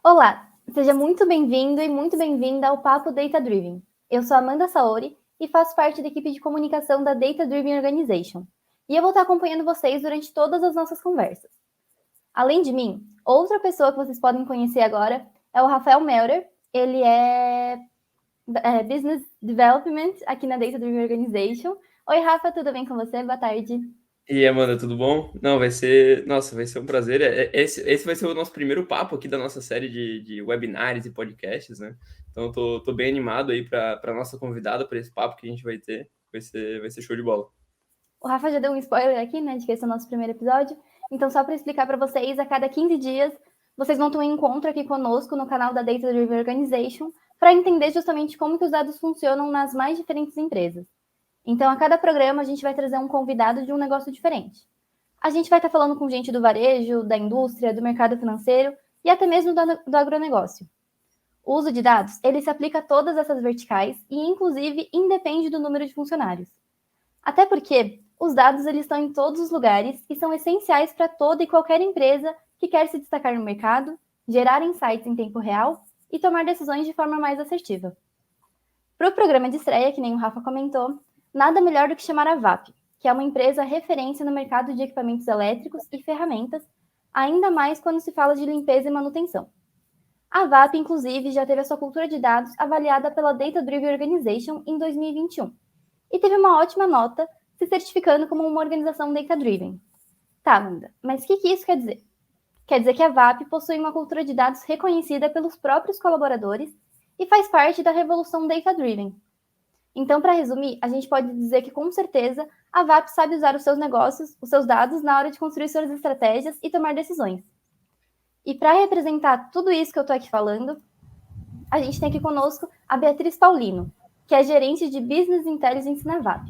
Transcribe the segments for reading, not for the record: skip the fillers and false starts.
Olá, seja muito bem-vindo e muito bem-vinda ao Papo Data Driven. Eu sou Amanda Saori e faço parte da equipe de comunicação da Data Driven Organization. E eu vou estar acompanhando vocês durante todas as nossas conversas. Além de mim, outra pessoa que vocês podem conhecer agora é o Rafael Melder. Ele é Business Development aqui na Data Driven Organization. Oi, Rafa, tudo bem com você? Boa tarde. E aí, Amanda, tudo bom? Não, vai ser. Nossa, vai ser um prazer. Esse vai ser o nosso primeiro papo aqui da nossa série de webinars e podcasts, né? Então, tô bem animado aí para nossa convidada, para esse papo que a gente vai ter. Vai ser show de bola. O Rafa já deu um spoiler aqui, né, de que esse é o nosso primeiro episódio. Então, só para explicar para vocês, a cada 15 dias, vocês vão ter um encontro aqui conosco no canal da Data Driven Organization para entender justamente como que os dados funcionam nas mais diferentes empresas. Então, a cada programa, a gente vai trazer um convidado de um negócio diferente. A gente vai estar falando com gente do varejo, da indústria, do mercado financeiro e até mesmo do agronegócio. O uso de dados, ele se aplica a todas essas verticais e, inclusive, independe do número de funcionários. Até porque os dados eles estão em todos os lugares e são essenciais para toda e qualquer empresa que quer se destacar no mercado, gerar insights em tempo real e tomar decisões de forma mais assertiva. Para o programa de estreia, que nem o Rafa comentou, nada melhor do que chamar a VAP, que é uma empresa referência no mercado de equipamentos elétricos e ferramentas, ainda mais quando se fala de limpeza e manutenção. A VAP, inclusive, já teve a sua cultura de dados avaliada pela Data Driven Organization em 2021 e teve uma ótima nota, se certificando como uma organização data-driven. Tá, Amanda, mas o que isso quer dizer? Quer dizer que a VAP possui uma cultura de dados reconhecida pelos próprios colaboradores e faz parte da revolução data-driven. Então, para resumir, a gente pode dizer que, com certeza, a VAP sabe usar os seus negócios, os seus dados, na hora de construir suas estratégias e tomar decisões. E para representar tudo isso que eu estou aqui falando, a gente tem aqui conosco a Beatriz Paulino, que é gerente de Business Intelligence na VAP.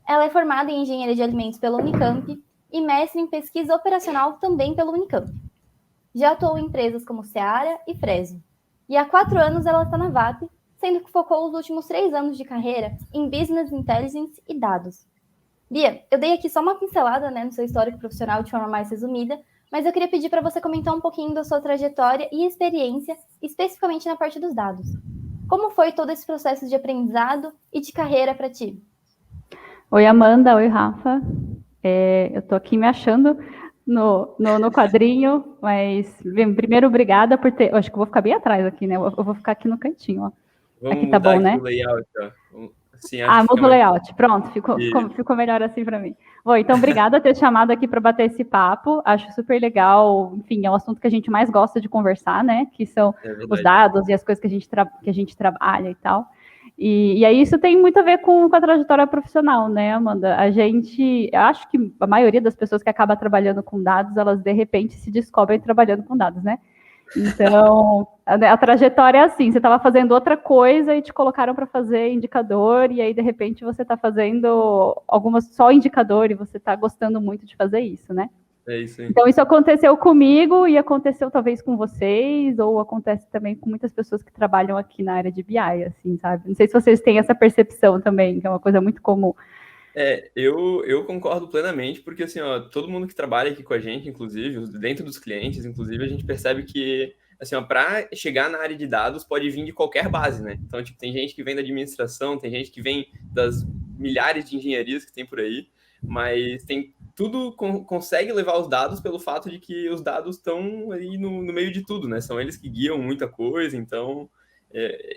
Ela é formada em Engenharia de Alimentos pela Unicamp e mestre em Pesquisa Operacional também pela Unicamp. Já atuou em empresas como Seara e Fresno. E há 4 anos ela está na VAP, sendo que focou os últimos 3 anos de carreira em Business Intelligence e dados. Bia, eu dei aqui só uma pincelada, né, no seu histórico profissional de forma mais resumida, mas eu queria pedir para você comentar um pouquinho da sua trajetória e experiência, especificamente na parte dos dados. Como foi todo esse processo de aprendizado e de carreira para ti? Oi, Amanda. Oi, Rafa. Eu tô aqui me achando no quadrinho, mas primeiro, obrigada por ter... Eu acho que eu vou ficar bem atrás aqui, né? Eu vou ficar aqui no cantinho, ó. Vamos aqui tá mudar bom, aqui né? o layout, ó. Assim, acho que Muda fica o mais... layout. Pronto, ficou melhor assim para mim. Bom, então, obrigada por ter chamado aqui para bater esse papo. Acho super legal. Enfim, é o assunto que a gente mais gosta de conversar, né? Que são os dados e as coisas que a gente trabalha e tal. E aí isso tem muito a ver com a trajetória profissional, né, Amanda? Eu acho que a maioria das pessoas que acaba trabalhando com dados, elas de repente se descobrem trabalhando com dados, né? Então, a trajetória é assim, você estava fazendo outra coisa e te colocaram para fazer indicador, e aí, de repente, você está fazendo algumas só indicador e você está gostando muito de fazer isso, né? É isso aí. Então, isso aconteceu comigo e aconteceu talvez com vocês, ou acontece também com muitas pessoas que trabalham aqui na área de BI, assim, sabe? Não sei se vocês têm essa percepção também, que é uma coisa muito comum. Eu concordo plenamente, porque assim, ó, todo mundo que trabalha aqui com a gente, inclusive, dentro dos clientes, inclusive, a gente percebe que, assim, ó, para chegar na área de dados pode vir de qualquer base, né? Então, tipo, tem gente que vem da administração, tem gente que vem das milhares de engenharias que tem por aí, mas tem tudo consegue levar os dados pelo fato de que os dados estão aí no meio de tudo, né? São eles que guiam muita coisa, então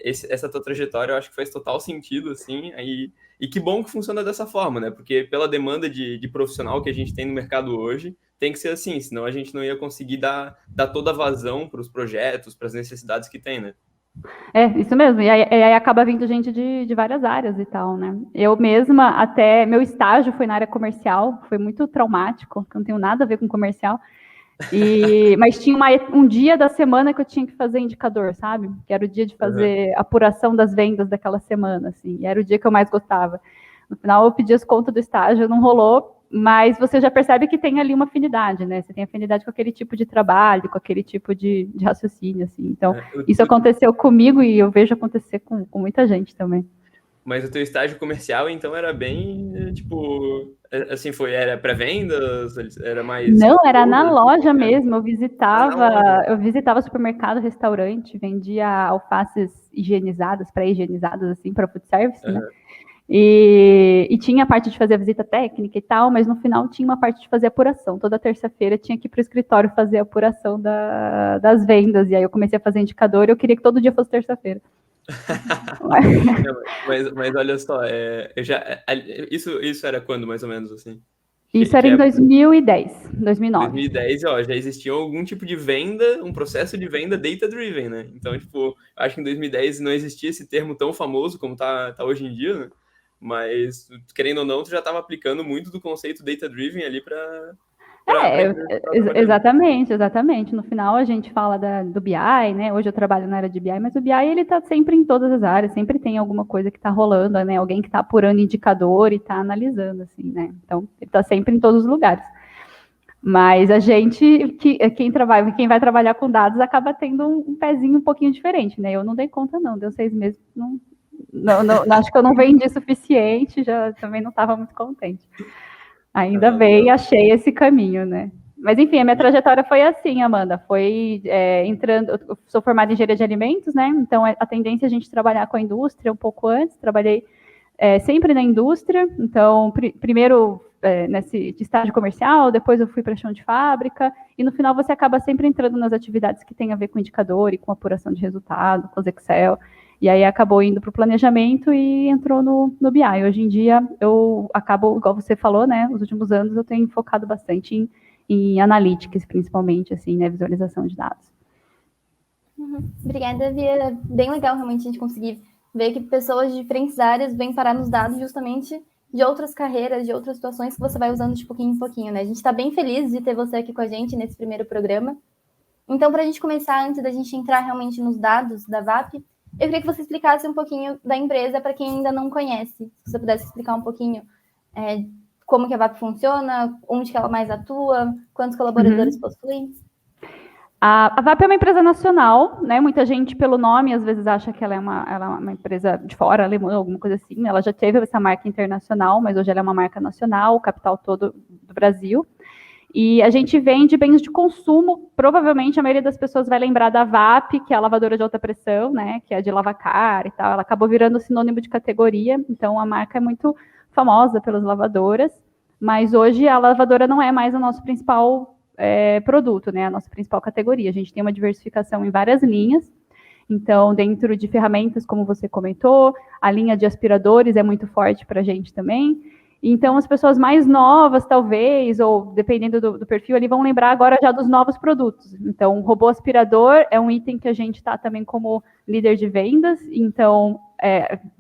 essa tua trajetória eu acho que faz total sentido, assim, aí e que bom que funciona dessa forma, né? Porque pela demanda de profissional que a gente tem no mercado hoje, tem que ser assim, senão a gente não ia conseguir dar toda a vazão para os projetos, para as necessidades que tem, né? Isso mesmo. E aí acaba vindo gente de várias áreas e tal, né? Eu mesma, até meu estágio foi na área comercial, foi muito traumático, que eu não tenho nada a ver com comercial. Mas tinha um dia da semana que eu tinha que fazer indicador, sabe? Que era o dia de fazer apuração das vendas daquela semana, assim. E era o dia que eu mais gostava. No final, eu pedi as contas do estágio, não rolou, mas você já percebe que tem ali uma afinidade, né? Você tem afinidade com aquele tipo de trabalho, com aquele tipo de raciocínio, assim. Então, isso aconteceu comigo e eu vejo acontecer com muita gente também. Mas o teu estágio comercial, então, era bem, tipo, assim, era pré-vendas, era mais... Não, era na compras, loja era? mesmo. Na loja. Eu visitava supermercado, restaurante, vendia alfaces higienizadas, pré-higienizadas, assim, para food service, né? Aham. E tinha a parte de fazer a visita técnica e tal, mas no final tinha uma parte de fazer apuração. Toda terça-feira tinha que ir para o escritório fazer a apuração das vendas. E aí eu comecei a fazer indicador e eu queria que todo dia fosse terça-feira. Não, mas olha só, isso era quando, mais ou menos, assim? Isso Que era em época? 2010, 2009. 2010, ó, já existia algum tipo de venda, um processo de venda data-driven, né? Então, tipo, acho que em 2010 não existia esse termo tão famoso como tá hoje em dia, né? Mas, querendo ou não, tu já estava aplicando muito do conceito data-driven ali para empresa que estava trabalhando. Exatamente. No final a gente fala do BI, né? Hoje eu trabalho na área de BI, mas o BI ele está sempre em todas as áreas, sempre tem alguma coisa que está rolando, né? Alguém que está apurando indicador e está analisando, assim, né? Então ele está sempre em todos os lugares. Mas a gente, quem vai trabalhar com dados, acaba tendo um pezinho um pouquinho diferente, né? Eu não dei conta, não, deu 6 meses, acho que eu não vendi suficiente, já também não estava muito contente. Ainda Ah, bem, legal. achei esse caminho, né? Mas enfim, a minha trajetória foi assim, Amanda. Foi entrando. Eu sou formada em engenharia de alimentos, né? Então a tendência é a gente trabalhar com a indústria um pouco antes. Trabalhei sempre na indústria. Então, primeiro nesse de estágio comercial, depois eu fui para chão de fábrica, e no final você acaba sempre entrando nas atividades que tem a ver com indicador e com apuração de resultado, com os Excel. E aí acabou indo para o planejamento e entrou no BI. Hoje em dia eu acabo, igual você falou, né? Nos últimos anos eu tenho focado bastante em analytics, principalmente, assim, né? Visualização de dados. Obrigada, Via. É bem legal realmente a gente conseguir ver que pessoas de diferentes áreas vêm parar nos dados justamente de outras carreiras, de outras situações que você vai usando de pouquinho em pouquinho, né? A gente está bem feliz de ter você aqui com a gente nesse primeiro programa. Então, para a gente começar, antes da gente entrar realmente nos dados da VAP, eu queria que você explicasse um pouquinho da empresa para quem ainda não conhece. Se você pudesse explicar um pouquinho como que a VAP funciona, onde que ela mais atua, quantos colaboradores possui. A VAP é uma empresa nacional, né? Muita gente, pelo nome, às vezes acha que ela é uma empresa de fora, alemã, alguma coisa assim. Ela já teve essa marca internacional, mas hoje ela é uma marca nacional, o capital todo do Brasil. E a gente vende bens de consumo. Provavelmente a maioria das pessoas vai lembrar da VAP, que é a lavadora de alta pressão, né? Que é de lavacar e tal. Ela acabou virando sinônimo de categoria. Então a marca é muito famosa pelas lavadoras. Mas hoje a lavadora não é mais o nosso principal produto, né? A nossa principal categoria. A gente tem uma diversificação em várias linhas. Então, dentro de ferramentas, como você comentou, a linha de aspiradores é muito forte para a gente também. Então, as pessoas mais novas, talvez, ou dependendo do perfil, ali vão lembrar agora já dos novos produtos. Então, o robô aspirador é um item que a gente está também como líder de vendas. Então,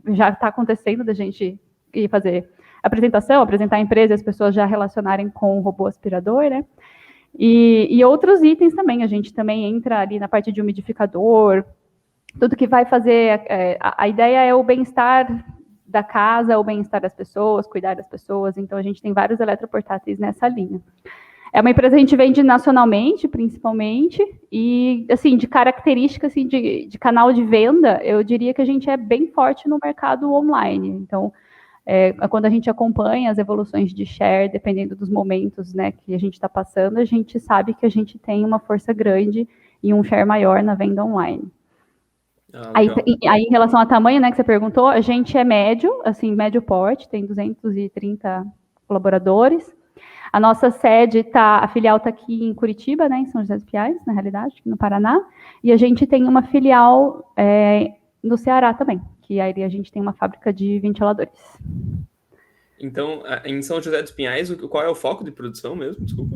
já está acontecendo da gente ir fazer apresentar a empresa e as pessoas já relacionarem com o robô aspirador, né? E outros itens também. A gente também entra ali na parte de umidificador, tudo que vai fazer. A ideia é o bem-estar da casa, o bem-estar das pessoas, cuidar das pessoas. Então, a gente tem vários eletroportáteis nessa linha. É uma empresa que a gente vende nacionalmente, principalmente, e, assim, de característica, assim, de canal de venda, eu diria que a gente é bem forte no mercado online. Então, quando a gente acompanha as evoluções de share, dependendo dos momentos, né, que a gente está passando, a gente sabe que a gente tem uma força grande e um share maior na venda online. Aí, em relação a tamanho, né, que você perguntou, a gente é médio, assim, médio porte, tem 230 colaboradores. A nossa sede a filial está aqui em Curitiba, né, em São José dos Pinhais, na realidade, aqui no Paraná, e a gente tem uma filial no Ceará também, que aí a gente tem uma fábrica de ventiladores. Então, em São José dos Pinhais, qual é o foco de produção mesmo? Desculpa.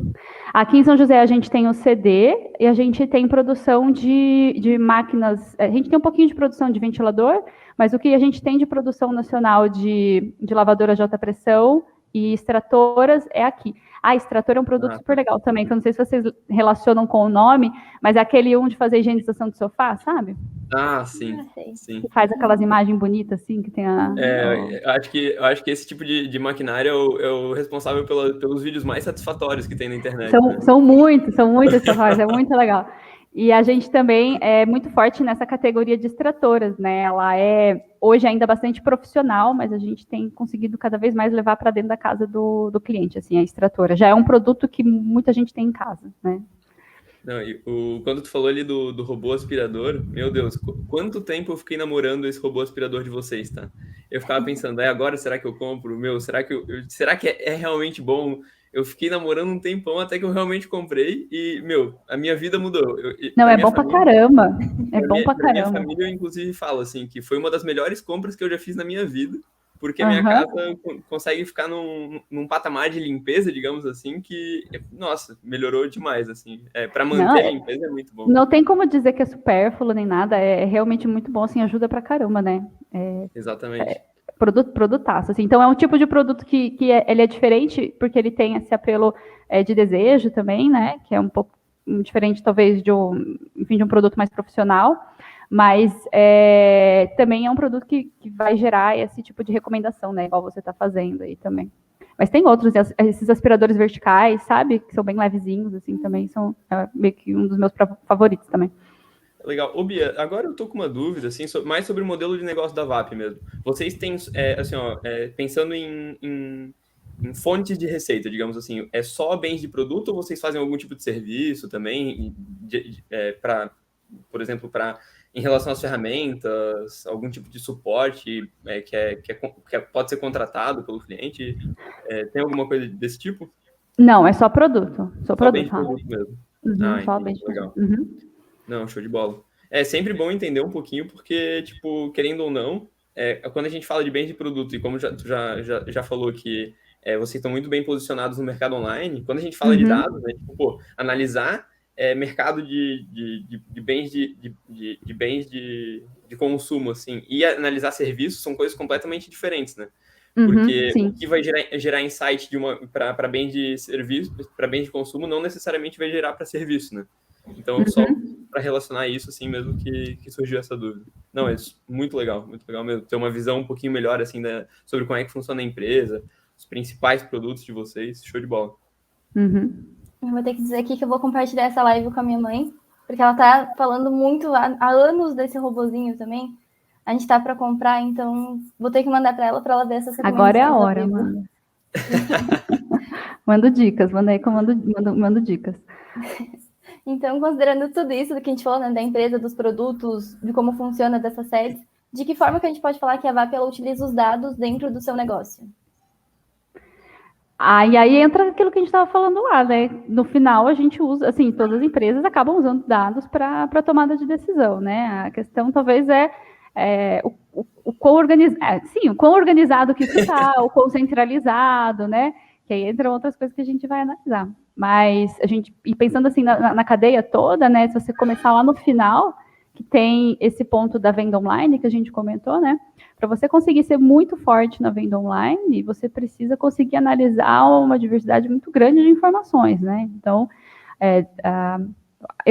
Aqui em São José a gente tem o CD e a gente tem produção de máquinas. A gente tem um pouquinho de produção de ventilador, mas o que a gente tem de produção nacional de lavadoras de alta pressão e extratoras é aqui. A extrator é um produto super legal também, que eu não sei se vocês relacionam com o nome, mas é aquele de fazer higienização de sofá, sabe? Ah, sim. Sim. Que faz aquelas imagens bonitas, assim, que tem eu acho que esse tipo de maquinário é o responsável pelos vídeos mais satisfatórios que tem na internet. São muitos satisfatórios, é muito legal. E a gente também é muito forte nessa categoria de extratoras, né? Ela é hoje ainda bastante profissional, mas a gente tem conseguido cada vez mais levar para dentro da casa do cliente, assim, a extratora. Já é um produto que muita gente tem em casa, né? Não, quando tu falou ali do robô aspirador, meu Deus, quanto tempo eu fiquei namorando esse robô aspirador de vocês, tá? Eu ficava pensando, agora será que eu compro? Meu, será que será que é realmente bom? Eu fiquei namorando um tempão até que eu realmente comprei e, meu, a minha vida mudou. Não, é bom pra caramba. É bom pra caramba. Minha família, eu inclusive falo assim, que foi uma das melhores compras que eu já fiz na minha vida, porque a minha casa consegue ficar num patamar de limpeza, digamos assim, que, nossa, melhorou demais, assim. Para manter a limpeza é muito bom. Não tem como dizer que é supérfluo nem nada, é realmente muito bom, assim, ajuda pra caramba, né? Exatamente. Produtaço, assim. Então é um tipo de produto que ele é diferente, porque ele tem esse apelo de desejo também, né? Que é um pouco diferente, talvez, de um produto mais profissional, mas também é um produto que vai gerar esse tipo de recomendação, né? Igual você está fazendo aí também. Mas tem outros, esses aspiradores verticais, sabe? Que são bem levezinhos, assim, também são meio que um dos meus favoritos também. Legal. Ô, Bia, agora eu tô com uma dúvida, assim, mais sobre o modelo de negócio da VAP mesmo. Vocês têm, assim, pensando em fontes de receita, digamos assim, é só bens de produto ou vocês fazem algum tipo de serviço também, por exemplo, em relação às ferramentas, algum tipo de suporte que pode ser contratado pelo cliente? Tem alguma coisa desse tipo? Não, é só produto. Só bem de produto mesmo. Só bem de legal. Uhum. Não, show de bola. É sempre bom entender um pouquinho, porque, tipo, querendo ou não, quando a gente fala de bens de produto, e como tu já falou que vocês estão muito bem posicionados no mercado online, quando a gente fala de dados, né, tipo, analisar mercado de bens de bens de consumo, assim, e analisar serviços são coisas completamente diferentes, né? Porque o que vai gerar insight para bens de serviço, para bens de consumo, não necessariamente vai gerar para serviço, né? Então, só para relacionar isso, assim, mesmo que surgiu essa dúvida. Não, é muito legal mesmo. Ter uma visão um pouquinho melhor, assim, sobre como é que funciona a empresa, os principais produtos de vocês, show de bola. Eu vou ter que dizer aqui que eu vou compartilhar essa live com a minha mãe, porque ela tá falando muito há anos desse robozinho também. A gente tá para comprar, então vou ter que mandar para ela ver essas recomendações. Agora é a hora, mano. Mando dicas, manda aí que eu mando dicas. Então, considerando tudo isso que a gente falou, né, da empresa, dos produtos, de como funciona dessas séries, de que forma que a gente pode falar que a VAP ela utiliza os dados dentro do seu negócio? E aí entra aquilo que a gente estava falando lá, né? No final, a gente usa, assim, todas as empresas acabam usando dados para tomada de decisão, né? A questão talvez o quão organizado que isso está, o quão centralizado, né? Que aí entram outras coisas que a gente vai analisar. Mas e pensando assim na cadeia toda, né? Se você começar lá no final, que tem esse ponto da venda online que a gente comentou, né? Para você conseguir ser muito forte na venda online, você precisa conseguir analisar uma diversidade muito grande de informações, né? Então,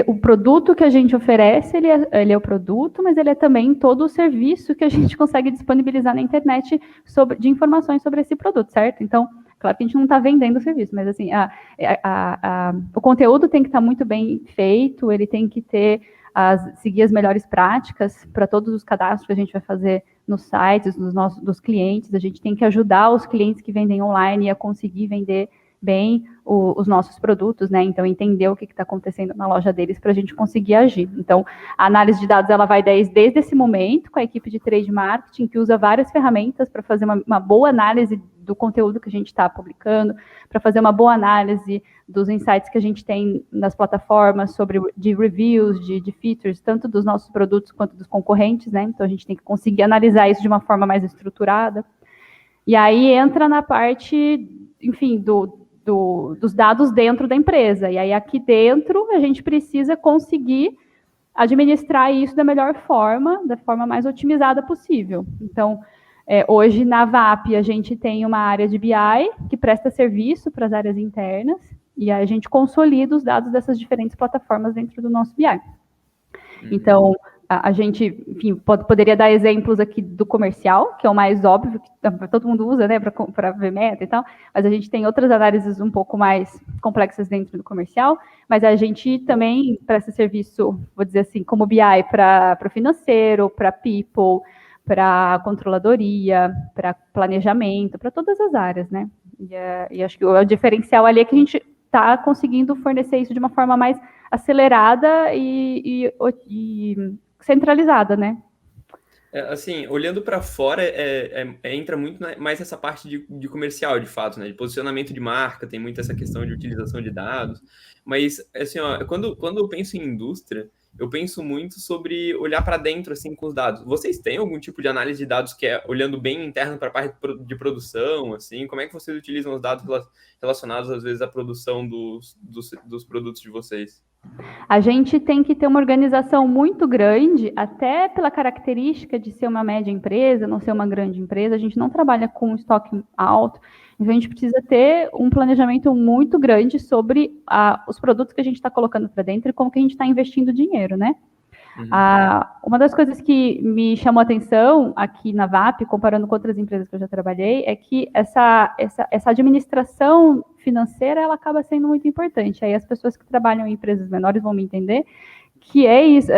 o produto que a gente oferece, ele é o produto, mas ele é também todo o serviço que a gente consegue disponibilizar na internet de informações sobre esse produto, certo? Então, claro que a gente não está vendendo o serviço, mas assim, o conteúdo tem que estar muito bem feito, ele tem que seguir as melhores práticas para todos os cadastros que a gente vai fazer nos sites dos clientes. A gente tem que ajudar os clientes que vendem online a conseguir vender bem os nossos produtos, né? Então, entender o que está acontecendo na loja deles para a gente conseguir agir. Então, a análise de dados ela vai desde esse momento, com a equipe de trade marketing, que usa várias ferramentas para fazer uma boa análise do conteúdo que a gente está publicando, para fazer uma boa análise dos insights que a gente tem nas plataformas de reviews, de features, tanto dos nossos produtos quanto dos concorrentes, né? Então, a gente tem que conseguir analisar isso de uma forma mais estruturada. E aí entra na parte, enfim, dos dados dentro da empresa. E aí aqui dentro a gente precisa conseguir administrar isso da melhor forma, da forma mais otimizada possível. Então, hoje na VAP a gente tem uma área de BI que presta serviço para as áreas internas e a gente consolida os dados dessas diferentes plataformas dentro do nosso BI. Então, a gente, enfim, poderia dar exemplos aqui do comercial, que é o mais óbvio, que todo mundo usa, né, para ver meta e tal, mas a gente tem outras análises um pouco mais complexas dentro do comercial, mas a gente também presta serviço, vou dizer assim, como BI para o financeiro, para people, para controladoria, para planejamento, para todas as áreas, né? E acho que o diferencial ali é que a gente está conseguindo fornecer isso de uma forma mais acelerada e centralizada, né? Assim, olhando para fora, entra muito mais essa parte de comercial, de fato, né? De posicionamento de marca, tem muito essa questão de utilização de dados. Mas, assim, ó, quando eu penso em indústria, eu penso muito sobre olhar para dentro, assim, com os dados. Vocês têm algum tipo de análise de dados que é olhando bem interno para a parte de produção, assim? Como é que vocês utilizam os dados relacionados, às vezes, à produção dos produtos de vocês? A gente tem que ter uma organização muito grande, até pela característica de ser uma média empresa, não ser uma grande empresa, a gente não trabalha com estoque alto, então a gente precisa ter um planejamento muito grande sobre os produtos que a gente está colocando para dentro e como que a gente está investindo dinheiro, né? Uma das coisas que me chamou a atenção aqui na VAP, comparando com outras empresas que eu já trabalhei, é que essa administração financeira ela acaba sendo muito importante. Aí as pessoas que trabalham em empresas menores vão me entender que é isso.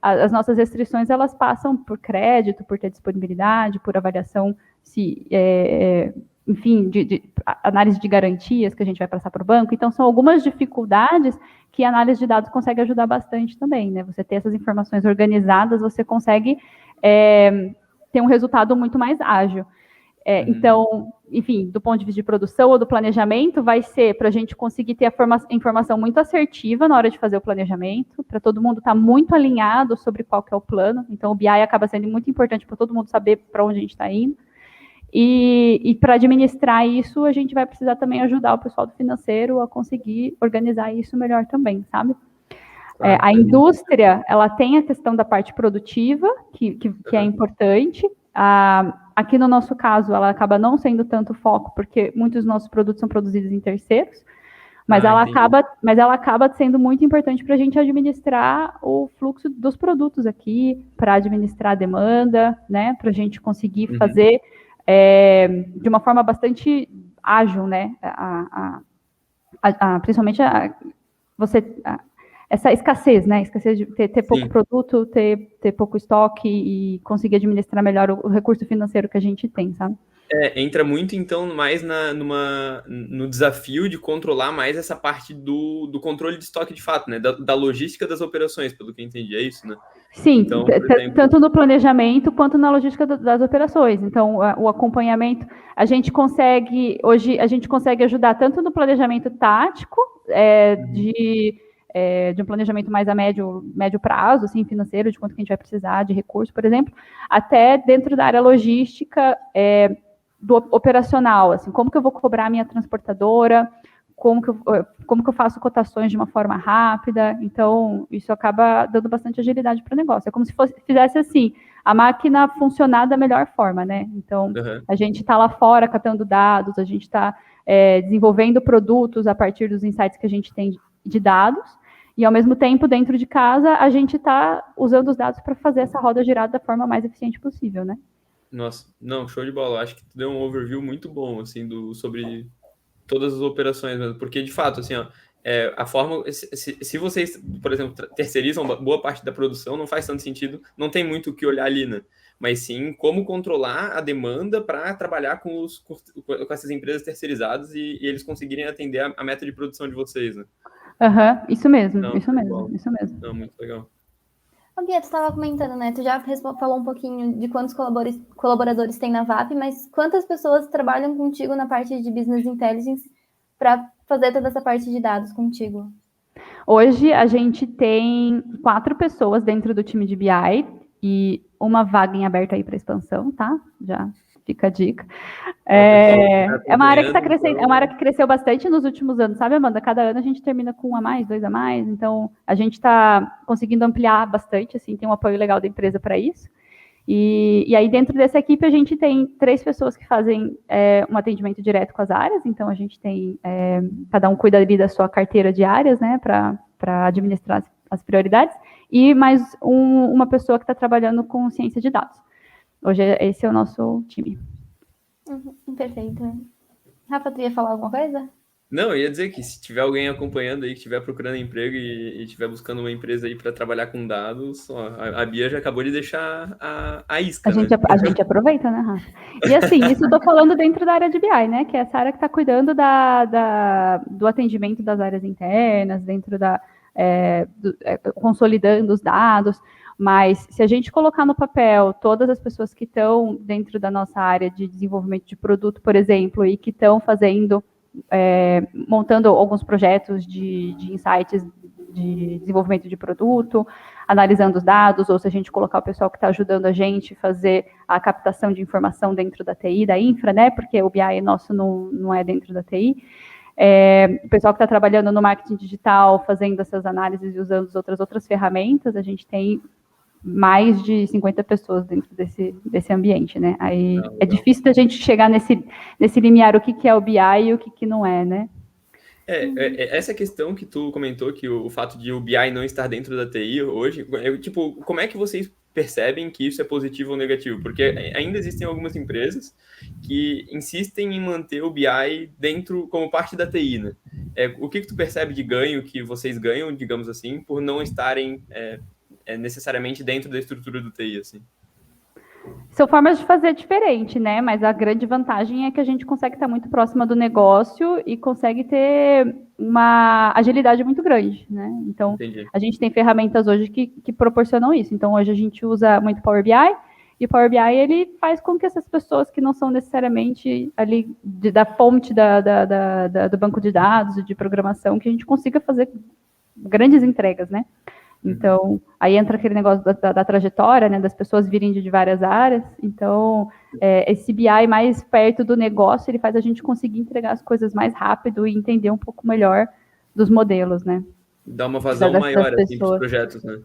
As nossas restrições elas passam por crédito, por ter disponibilidade, por avaliação enfim, de análise de garantias que a gente vai passar para o banco. Então, são algumas dificuldades que a análise de dados consegue ajudar bastante também, né? Você ter essas informações organizadas, você consegue ter um resultado muito mais ágil. Então, enfim, do ponto de vista de produção ou do planejamento, vai ser para a gente conseguir ter a informação muito assertiva na hora de fazer o planejamento, para todo mundo estar muito alinhado sobre qual que é o plano. Então, o BI acaba sendo muito importante para todo mundo saber para onde a gente está indo. E para administrar isso, a gente vai precisar também ajudar o pessoal do financeiro a conseguir organizar isso melhor também, sabe? A indústria, ela tem a questão da parte produtiva, que é importante. Aqui no nosso caso, ela acaba não sendo tanto foco, porque muitos dos nossos produtos são produzidos em terceiros, mas ela acaba sendo muito importante para a gente administrar o fluxo dos produtos aqui, para administrar a demanda, né? Para a gente conseguir fazer de uma forma bastante ágil, né? Principalmente essa escassez, né? Escassez de ter pouco produto, ter pouco estoque e conseguir administrar melhor o recurso financeiro que a gente tem, sabe? Entra muito, então, mais no desafio de controlar mais essa parte do controle de estoque de fato, né? Da logística das operações, pelo que eu entendi, é isso, né? Sim, então, exemplo, tanto no planejamento quanto na logística das operações. Então, o acompanhamento, hoje a gente consegue ajudar tanto no planejamento tático, de um planejamento mais a médio prazo, assim, financeiro, de quanto que a gente vai precisar de recurso, por exemplo, até dentro da área logística, do operacional, assim, como que eu vou cobrar a minha transportadora, como que eu faço cotações de uma forma rápida. Então, isso acaba dando bastante agilidade para o negócio. É como se fizesse assim, a máquina funcionar da melhor forma, né? Então, a gente está lá fora catando dados, a gente está desenvolvendo produtos a partir dos insights que a gente tem de dados, e ao mesmo tempo, dentro de casa, a gente está usando os dados para fazer essa roda girar da forma mais eficiente possível, né? Nossa, não, show de bola. Acho que tu deu um overview muito bom, assim, sobre todas as operações mesmo, porque de fato, assim, ó, a forma, se vocês, por exemplo, terceirizam boa parte da produção, não faz tanto sentido, não tem muito o que olhar ali, né? Mas sim como controlar a demanda para trabalhar com essas empresas terceirizadas e eles conseguirem atender a meta de produção de vocês, né? Isso mesmo, não, isso mesmo. Não, muito legal. Bia, tu estava comentando, né? Tu já falou um pouquinho de quantos colaboradores tem na VAP, mas quantas pessoas trabalham contigo na parte de Business Intelligence para fazer toda essa parte de dados contigo? Hoje a gente tem 4 pessoas dentro do time de BI e uma vaga em aberto aí para expansão, tá? Já fica a dica. É uma área que está crescendo, é uma área que cresceu bastante nos últimos anos, sabe, Amanda? Cada ano a gente termina com 1 a mais, 2 a mais, então a gente está conseguindo ampliar bastante, assim, tem um apoio legal da empresa para isso. E aí dentro dessa equipe a gente tem 3 pessoas que fazem um atendimento direto com as áreas, então a gente tem, cada um cuida ali da sua carteira de áreas, né, para administrar as prioridades, e mais uma pessoa que está trabalhando com ciência de dados. Hoje, esse é o nosso time. Perfeito. Rafa, tu ia falar alguma coisa? Não, eu ia dizer que se tiver alguém acompanhando aí, que estiver procurando emprego e estiver buscando uma empresa aí para trabalhar com dados, ó, a Bia já acabou de deixar a isca, né? A gente aproveita, né, Rafa? E assim, isso eu tô falando dentro da área de BI, né? Que é essa área que está cuidando do atendimento das áreas internas, dentro consolidando os dados. Mas se a gente colocar no papel todas as pessoas que estão dentro da nossa área de desenvolvimento de produto, por exemplo, e que estão montando alguns projetos de insights de desenvolvimento de produto, analisando os dados, ou se a gente colocar o pessoal que está ajudando a gente a fazer a captação de informação dentro da TI, da infra, né? Porque o BI nosso não é dentro da TI. O pessoal que está trabalhando no marketing digital, fazendo essas análises e usando outras ferramentas, a gente tem mais de 50 pessoas dentro desse ambiente, né? Aí é difícil da gente chegar nesse limiar o que é o BI e o que não é, né? Essa questão que tu comentou, que o fato de o BI não estar dentro da TI hoje, tipo, como é que vocês percebem que isso é positivo ou negativo? Porque ainda existem algumas empresas que insistem em manter o BI dentro, como parte da TI, né? O que tu percebe de ganho que vocês ganham, digamos assim, por não estarem necessariamente dentro da estrutura do TI, assim? São formas de fazer diferente, né? Mas a grande vantagem é que a gente consegue estar muito próxima do negócio e consegue ter uma agilidade muito grande, né? Então, Entendi. A gente tem ferramentas hoje que proporcionam isso. Então, hoje a gente usa muito Power BI, e o Power BI, ele faz com que essas pessoas que não são necessariamente ali da fonte do banco de dados e de programação, que a gente consiga fazer grandes entregas, né? Então, aí entra aquele negócio da trajetória, né, das pessoas virem de várias áreas. Então, esse BI mais perto do negócio, ele faz a gente conseguir entregar as coisas mais rápido e entender um pouco melhor dos modelos, né? Dá uma vazão maior, assim, para os projetos, né?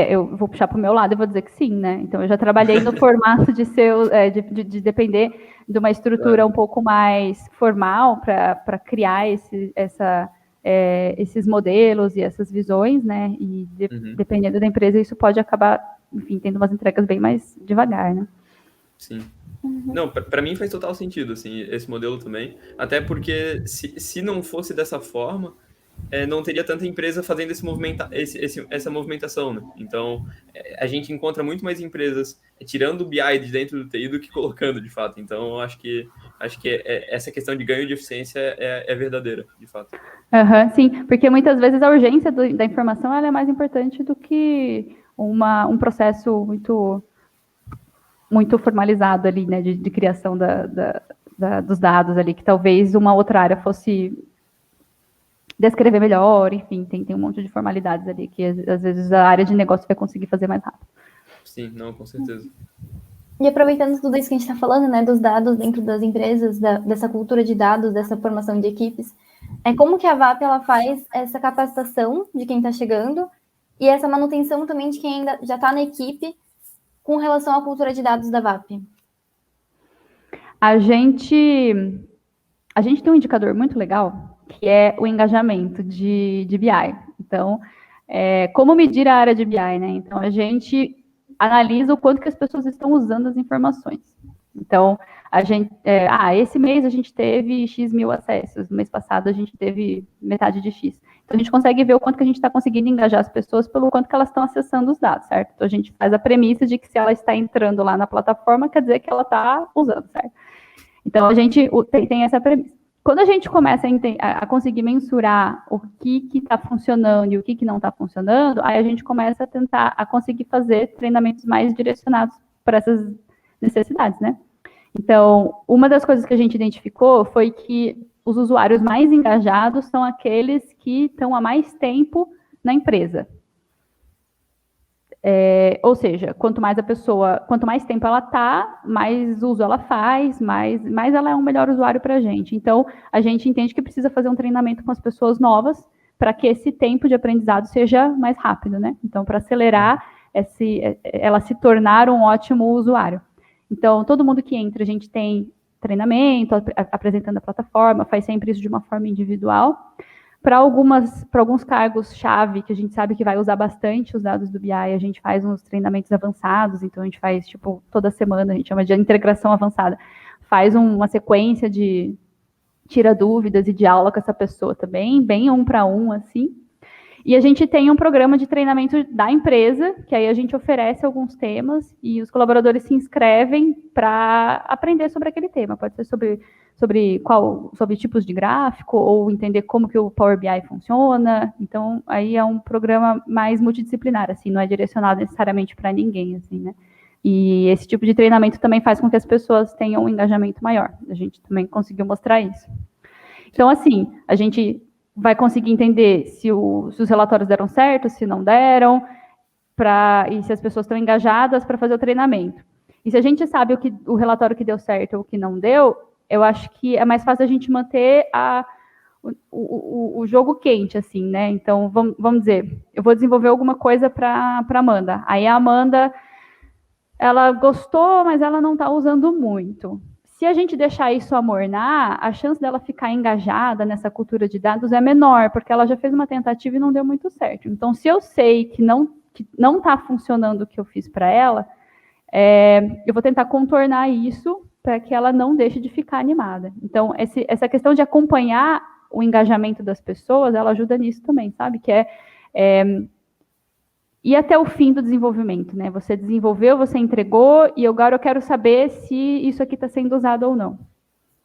Eu vou puxar para o meu lado e vou dizer que sim, né? Então, eu já trabalhei no formato de depender de uma estrutura um pouco mais formal para criar esses modelos e essas visões, né? E dependendo da empresa, isso pode acabar, enfim, tendo umas entregas bem mais devagar, né? Sim. Não, para mim faz total sentido, assim, esse modelo também. Até porque se não fosse dessa forma, não teria tanta empresa fazendo essa movimentação, né? Então, a gente encontra muito mais empresas tirando o BI de dentro do TI do que colocando, de fato. Então, eu acho que essa questão de ganho de eficiência é verdadeira, de fato. Sim, porque muitas vezes a urgência da informação ela é mais importante do que um processo muito formalizado ali, né, de criação dos dados ali, que talvez uma outra área fosse descrever melhor, enfim, tem um monte de formalidades ali que às vezes a área de negócio vai conseguir fazer mais rápido. Sim, não, com certeza. E aproveitando tudo isso que a gente está falando, né, dos dados dentro das empresas, dessa cultura de dados, dessa formação de equipes, como que a VAP ela faz essa capacitação de quem está chegando e essa manutenção também de quem ainda já está na equipe com relação à cultura de dados da VAP? A gente tem um indicador muito legal, que é o engajamento de BI. Então, como medir a área de BI, né? Então, a gente analisa o quanto que as pessoas estão usando as informações. Então, esse mês a gente teve X mil acessos, no mês passado a gente teve metade de X. Então, a gente consegue ver o quanto que a gente está conseguindo engajar as pessoas pelo quanto que elas estão acessando os dados, certo? Então, a gente faz a premissa de que se ela está entrando lá na plataforma, quer dizer que ela está usando, certo? Então, a gente tem essa premissa. Quando a gente começa a conseguir mensurar o que está funcionando e o que não está funcionando, aí a gente começa a tentar conseguir fazer treinamentos mais direcionados para essas necessidades, né? Então, uma das coisas que a gente identificou foi que os usuários mais engajados são aqueles que estão há mais tempo na empresa. Ou seja, quanto mais tempo ela está, mais uso ela faz, mais ela é um melhor usuário para a gente. Então, a gente entende que precisa fazer um treinamento com as pessoas novas para que esse tempo de aprendizado seja mais rápido, né? Então, para acelerar ela se tornar um ótimo usuário. Então, todo mundo que entra, a gente tem treinamento, apresentando a plataforma, faz sempre isso de uma forma individual, para alguns cargos-chave que a gente sabe que vai usar bastante os dados do BI, a gente faz uns treinamentos avançados, então a gente faz, tipo, toda semana, a gente chama de integração avançada, faz uma sequência de tira dúvidas e de aula com essa pessoa também, bem 1 para 1, assim. E a gente tem um programa de treinamento da empresa, que aí a gente oferece alguns temas e os colaboradores se inscrevem para aprender sobre aquele tema. Pode ser sobre tipos de gráfico ou entender como que o Power BI funciona. Então, aí é um programa mais multidisciplinar, assim, não é direcionado necessariamente para ninguém, assim, né? E esse tipo de treinamento também faz com que as pessoas tenham um engajamento maior. A gente também conseguiu mostrar isso. Então, assim, a gente vai conseguir entender se os relatórios deram certo, se não deram, e se as pessoas estão engajadas para fazer o treinamento. E se a gente sabe o relatório que deu certo ou o que não deu, eu acho que é mais fácil a gente manter o jogo quente, assim, né? Então, vamos dizer, eu vou desenvolver alguma coisa para a Amanda. Aí a Amanda, ela gostou, mas ela não está usando muito. Se a gente deixar isso amornar, a chance dela ficar engajada nessa cultura de dados é menor, porque ela já fez uma tentativa e não deu muito certo. Então, se eu sei que não está funcionando o que eu fiz para ela, eu vou tentar contornar isso para que ela não deixe de ficar animada. Então, essa questão de acompanhar o engajamento das pessoas, ela ajuda nisso também, sabe? Que ir até o fim do desenvolvimento, né? Você desenvolveu, você entregou, e agora eu quero saber se isso aqui está sendo usado ou não.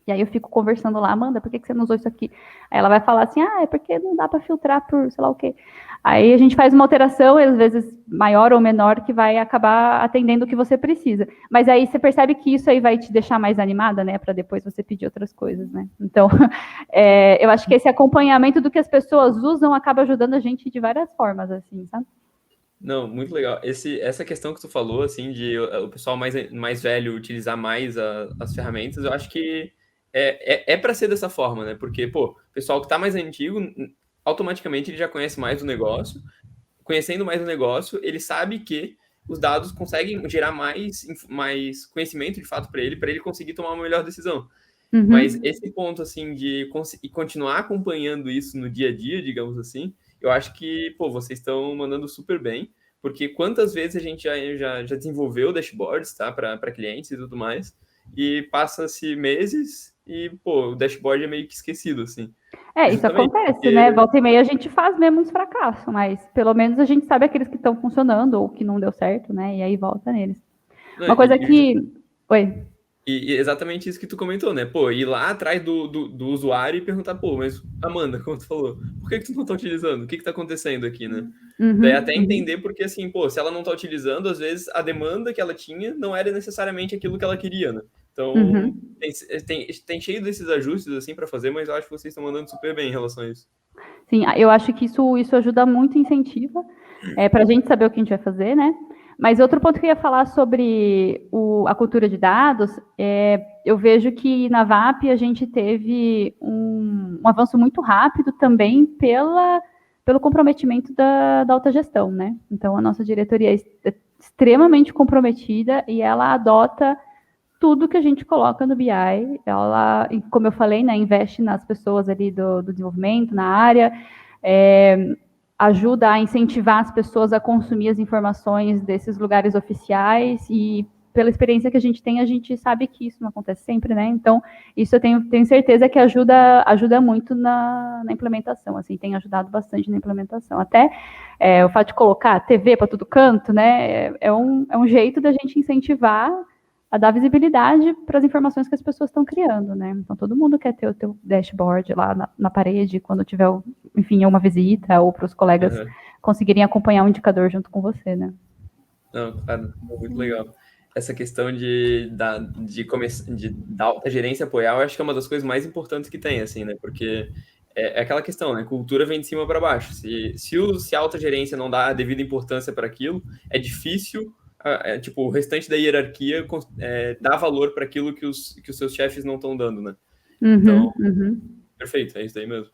E aí eu fico conversando lá, Amanda, por que você não usou isso aqui? Aí ela vai falar assim, é porque não dá para filtrar por sei lá o quê. Aí a gente faz uma alteração, às vezes maior ou menor, que vai acabar atendendo o que você precisa. Mas aí você percebe que isso aí vai te deixar mais animada, né? Para depois você pedir outras coisas, né? Então, eu acho que esse acompanhamento do que as pessoas usam acaba ajudando a gente de várias formas, assim, sabe? Não, muito legal. Essa questão que tu falou, assim, de o pessoal mais velho utilizar mais as ferramentas, eu acho que é para ser dessa forma, né? Porque, pô, o pessoal que tá mais antigo, automaticamente ele já conhece mais do negócio. Conhecendo mais o negócio, ele sabe que os dados conseguem gerar mais conhecimento, de fato, para ele conseguir tomar uma melhor decisão. Uhum. Mas esse ponto, assim, de continuar acompanhando isso no dia a dia, digamos assim, eu acho que, pô, vocês estão mandando super bem, porque quantas vezes a gente já desenvolveu dashboards, tá, para clientes e tudo mais, e passa-se meses e, pô, o dashboard é meio que esquecido, assim. Isso acontece, né? Volta e meia a gente faz mesmo uns fracassos, mas pelo menos a gente sabe aqueles que estão funcionando ou que não deu certo, né? E aí volta neles. Uma coisa que... Oi. E exatamente isso que tu comentou, né? Pô, ir lá atrás do usuário e perguntar, pô, mas Amanda, como tu falou, por que tu não tá utilizando? O que tá acontecendo aqui, né? Daí até entender porque, assim, pô, se ela não tá utilizando, às vezes a demanda que ela tinha não era necessariamente aquilo que ela queria, né? Então, tem cheio desses ajustes, assim, para fazer, mas eu acho que vocês estão mandando super bem em relação a isso. Sim, eu acho que isso ajuda muito, incentiva, para a gente saber o que a gente vai fazer, né? Mas outro ponto que eu ia falar sobre a cultura de dados, eu vejo que na VAP a gente teve um avanço muito rápido também pelo comprometimento da alta gestão, né? Então, a nossa diretoria é extremamente comprometida e ela adota tudo que a gente coloca no BI. Ela, como eu falei, né, investe nas pessoas ali do desenvolvimento, na área, ajuda a incentivar as pessoas a consumir as informações desses lugares oficiais e, pela experiência que a gente sabe que isso não acontece sempre, né? Então, isso eu tenho certeza que ajuda muito na implementação, assim, tem ajudado bastante na implementação. Até o fato de colocar TV para todo canto, né, é um jeito da gente incentivar a dar visibilidade para as informações que as pessoas estão criando, né? Então, todo mundo quer ter o teu dashboard lá na parede, quando tiver, enfim, uma visita, ou para os colegas conseguirem acompanhar o indicador junto com você, né? Não, claro, muito legal. Essa questão da alta gerência apoiar, eu acho que é uma das coisas mais importantes que tem, assim, né? Porque é aquela questão, né? Cultura vem de cima para baixo. Se a alta gerência não dá a devida importância para aquilo, é difícil... tipo, o restante da hierarquia dá valor para aquilo que os seus chefes não estão dando, né? Então, perfeito, é isso aí mesmo.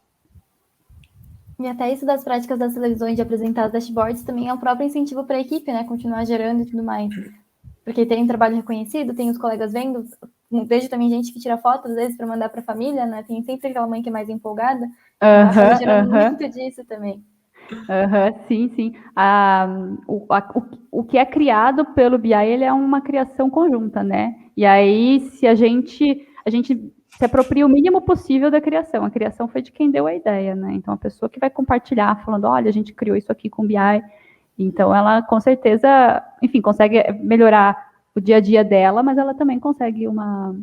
E até isso das práticas das televisões de apresentar as dashboards também é um próprio incentivo para a equipe, né? Continuar gerando e tudo mais. Porque tem um trabalho reconhecido, tem os colegas vendo, vejo também gente que tira foto, às vezes, para mandar para a família, né? Tem sempre aquela mãe que é mais empolgada. Acaba gerando muito disso também. Sim, sim. O que é criado pelo BI, ele é uma criação conjunta, né? E aí, se a gente se apropria o mínimo possível da criação. A criação foi de quem deu a ideia, né? Então, a pessoa que vai compartilhar, falando, olha, a gente criou isso aqui com o BI. Então, ela, com certeza, enfim, consegue melhorar o dia a dia dela, mas ela também consegue uma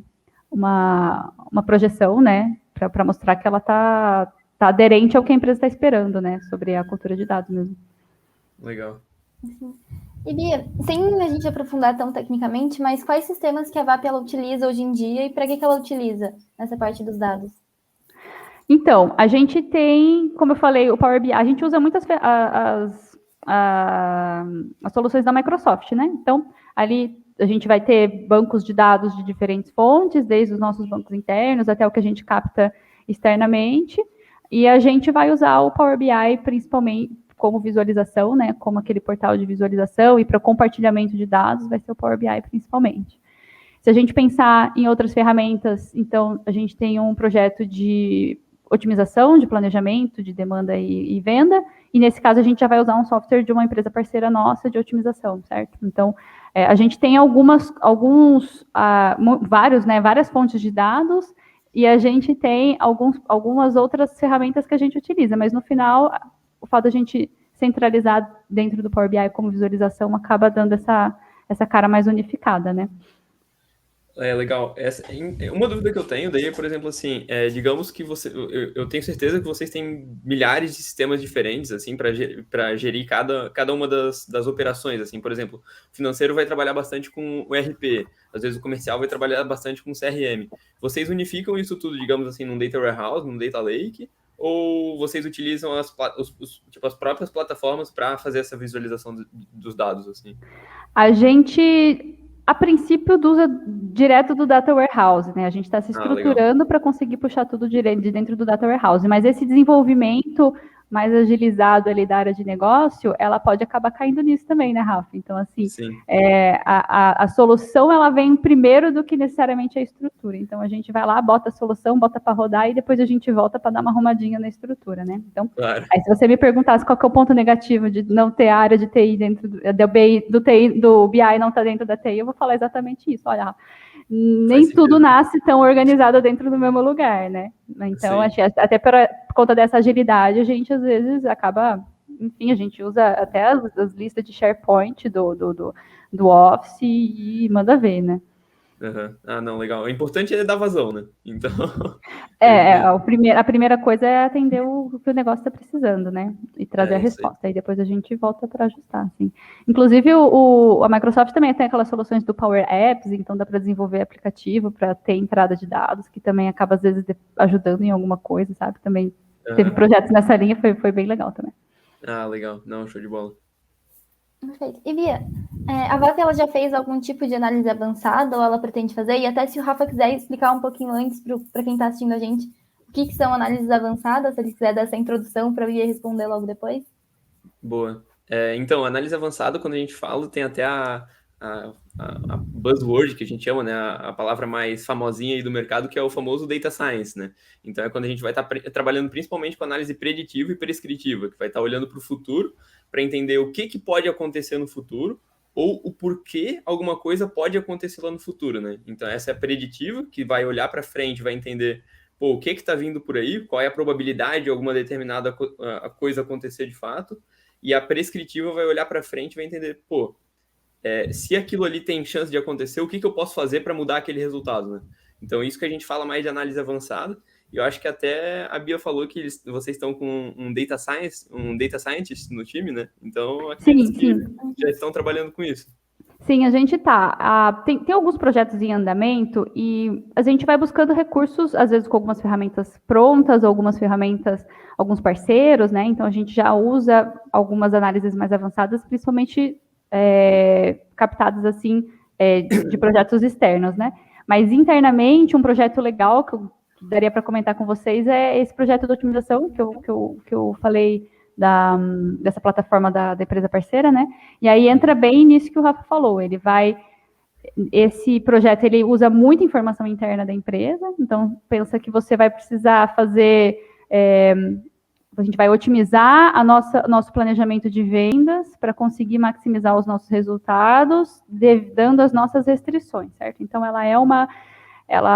projeção, né? Para mostrar que ela está aderente ao que a empresa está esperando, né? Sobre a cultura de dados mesmo. Legal. E Bia, sem a gente aprofundar tão tecnicamente, mas quais sistemas que a VAP ela utiliza hoje em dia e para que ela utiliza nessa parte dos dados? Então, a gente tem, como eu falei, o Power BI, a gente usa muitas as soluções da Microsoft, né? Então, ali a gente vai ter bancos de dados de diferentes fontes, desde os nossos bancos internos até o que a gente capta externamente, e a gente vai usar o Power BI principalmente como visualização, né? Como aquele portal de visualização, e para compartilhamento de dados vai ser o Power BI principalmente. Se a gente pensar em outras ferramentas, então a gente tem um projeto de otimização, de planejamento, de demanda e venda, e nesse caso a gente já vai usar um software de uma empresa parceira nossa de otimização, certo? Então, a gente tem várias fontes de dados, e a gente tem algumas outras ferramentas que a gente utiliza, mas no final, o fato de a gente centralizar dentro do Power BI como visualização acaba dando essa cara mais unificada, né? Legal. Uma dúvida que eu tenho daí, por exemplo, assim, digamos que eu tenho certeza que vocês têm milhares de sistemas diferentes, assim, para gerir cada uma das operações, assim, por exemplo, o financeiro vai trabalhar bastante com o ERP, às vezes o comercial vai trabalhar bastante com o CRM. Vocês unificam isso tudo, digamos assim, num Data Warehouse, num Data Lake, ou vocês utilizam as próprias plataformas para fazer essa visualização dos dados, assim? A gente, a princípio, usa direto do Data Warehouse, né? A gente está se estruturando para conseguir puxar tudo direto de dentro do Data Warehouse, mas esse desenvolvimento mais agilizado ali da área de negócio, ela pode acabar caindo nisso também, né, Rafa? Então, assim, a solução, ela vem primeiro do que necessariamente a estrutura. Então, a gente vai lá, bota a solução, bota para rodar, e depois a gente volta para dar uma arrumadinha na estrutura, né? Então, aí se você me perguntasse qual que é o ponto negativo de não ter a área de TI dentro do BI não tá dentro da TI, eu vou falar exatamente isso. Olha, nem tudo nasce tão organizado dentro do mesmo lugar, né? Então, até por conta dessa agilidade, a gente às vezes acaba, enfim, a gente usa até as listas de SharePoint do Office e manda ver, né? Uhum. Ah, não, legal. O importante é dar vazão, né? Então. A primeira coisa é atender o que o negócio está precisando, né? E trazer a resposta. Aí depois a gente volta para ajustar, assim. Inclusive, a Microsoft também tem aquelas soluções do Power Apps, então dá para desenvolver aplicativo para ter entrada de dados, que também acaba, às vezes, ajudando em alguma coisa, sabe? Também teve projetos nessa linha, foi bem legal também. Ah, legal. Não, show de bola. Perfeito. E Bia, a VAP ela já fez algum tipo de análise avançada ou ela pretende fazer? E até se o Rafa quiser explicar um pouquinho antes para quem está assistindo a gente o que são análises avançadas, se ele quiser dar essa introdução para eu ir responder logo depois. Boa. Então, análise avançada, quando a gente fala, tem até a buzzword que a gente chama, né? A palavra mais famosinha aí do mercado, que é o famoso data science, né? Então, é quando a gente vai estar trabalhando principalmente com análise preditiva e prescritiva, que vai estar olhando para o futuro para entender o que pode acontecer no futuro ou o porquê alguma coisa pode acontecer lá no futuro, né? Então, essa é a preditiva, que vai olhar para frente, vai entender o que está vindo por aí, qual é a probabilidade de alguma determinada coisa acontecer de fato, e a prescritiva vai olhar para frente e vai entender, se aquilo ali tem chance de acontecer, o que eu posso fazer para mudar aquele resultado, né? Então, isso que a gente fala mais de análise avançada, e eu acho que até a Bia falou que vocês estão com um data scientist no time, né? Então, acredito que já estão trabalhando com isso. Sim, a gente tá. Tem alguns projetos em andamento e a gente vai buscando recursos, às vezes com algumas ferramentas prontas, algumas ferramentas, alguns parceiros, né? Então a gente já usa algumas análises mais avançadas, principalmente captadas assim de projetos externos, né? Mas internamente, um projeto legal que eu daria para comentar com vocês é esse projeto de otimização que eu falei dessa plataforma da empresa parceira, né? E aí entra bem nisso que o Rafa falou, ele vai esse projeto, ele usa muita informação interna da empresa, então pensa que você vai precisar fazer, a gente vai otimizar nosso planejamento de vendas para conseguir maximizar os nossos resultados, dando as nossas restrições, certo? Então, ela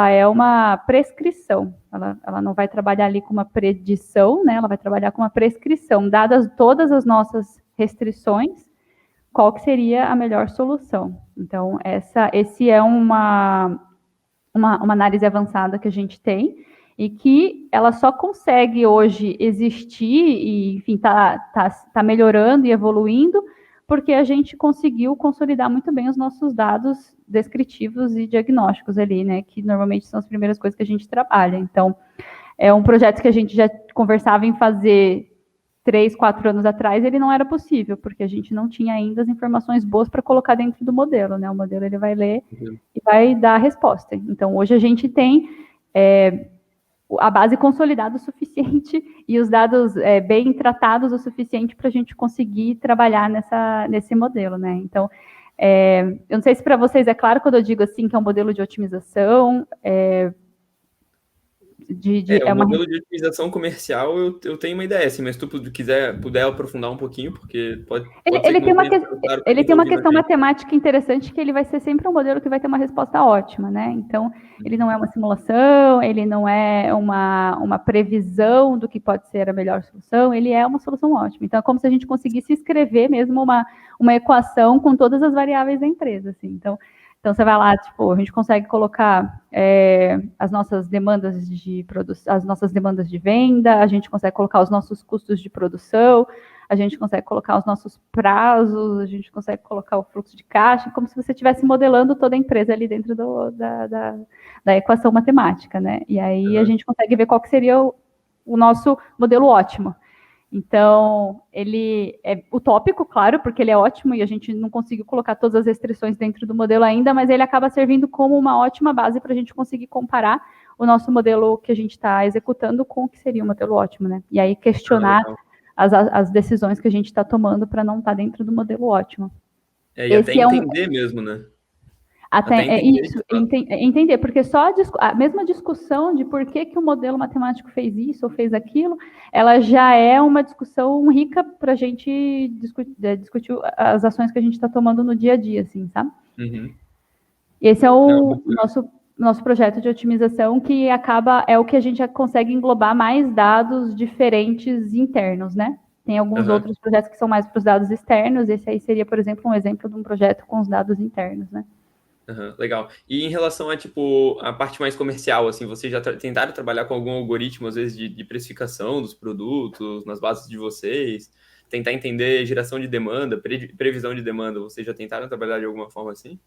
é uma prescrição, ela não vai trabalhar ali com uma predição, né? Ela vai trabalhar com uma prescrição, dadas todas as nossas restrições, qual que seria a melhor solução. Então, esse é uma análise avançada que a gente tem, e que ela só consegue hoje existir e, enfim, tá melhorando e evoluindo, porque a gente conseguiu consolidar muito bem os nossos dados descritivos e diagnósticos ali, né, que normalmente são as primeiras coisas que a gente trabalha. Então, é um projeto que a gente já conversava em fazer 3, 4 anos atrás, ele não era possível, porque a gente não tinha ainda as informações boas para colocar dentro do modelo, né? O modelo, ele vai ler e vai dar a resposta. Então, hoje a gente tem a base consolidada o suficiente e os dados bem tratados o suficiente para a gente conseguir trabalhar nesse modelo, né? Então, eu não sei se para vocês é claro quando eu digo assim que é um modelo de otimização, o modelo de otimização comercial, eu tenho uma ideia, assim, mas se tu puder aprofundar um pouquinho, porque pode ele tem uma questão matemática interessante, que ele vai ser sempre um modelo que vai ter uma resposta ótima, né? Então, ele não é uma simulação, ele não é uma previsão do que pode ser a melhor solução, ele é uma solução ótima. Então, é como se a gente conseguisse escrever mesmo uma equação com todas as variáveis da empresa, assim. Então, você vai lá, tipo, a gente consegue colocar as nossas demandas de produção, as nossas demandas de venda, a gente consegue colocar os nossos custos de produção, a gente consegue colocar os nossos prazos, a gente consegue colocar o fluxo de caixa, como se você estivesse modelando toda a empresa ali dentro da equação matemática, né? E aí a gente consegue ver qual que seria o nosso modelo ótimo. Então, ele é utópico, claro, porque ele é ótimo e a gente não conseguiu colocar todas as restrições dentro do modelo ainda, mas ele acaba servindo como uma ótima base para a gente conseguir comparar o nosso modelo que a gente está executando com o que seria um modelo ótimo, né? E aí questionar as decisões que a gente está tomando para não estar dentro do modelo ótimo. E até entender mesmo, né? Entender, porque só a mesma discussão de por que o modelo matemático fez isso ou fez aquilo, ela já é uma discussão rica para a gente discutir as ações que a gente está tomando no dia a dia, assim, sabe? Uhum. Esse é o nosso projeto de otimização, que é o que a gente já consegue englobar mais dados diferentes internos, né? Tem alguns outros projetos que são mais para os dados externos, esse aí seria, por exemplo, um exemplo de um projeto com os dados internos, né? Legal. E em relação a parte mais comercial, assim, vocês já tentaram trabalhar com algum algoritmo, às vezes, de precificação dos produtos, nas bases de vocês? Tentar entender geração de demanda, previsão de demanda, vocês já tentaram trabalhar de alguma forma assim?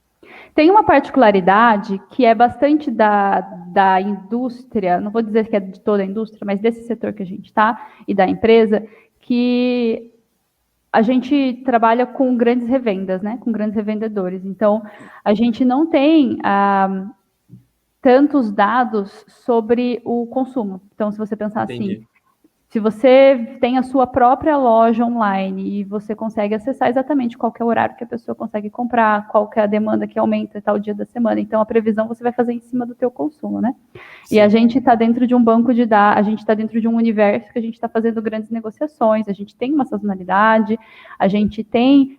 Tem uma particularidade que é bastante da indústria, não vou dizer que é de toda a indústria, mas desse setor que a gente está, e da empresa, que a gente trabalha com grandes revendas, né? Com grandes revendedores. Então, a gente não tem tantos dados sobre o consumo. Então, se você pensar assim, se você tem a sua própria loja online e você consegue acessar exatamente qual que é o horário que a pessoa consegue comprar, qual que é a demanda que aumenta tal dia da semana. Então, a previsão você vai fazer em cima do teu consumo, né? Sim. E a gente está dentro de um banco de dados, a gente está dentro de um universo que a gente está fazendo grandes negociações, a gente tem uma sazonalidade, a gente tem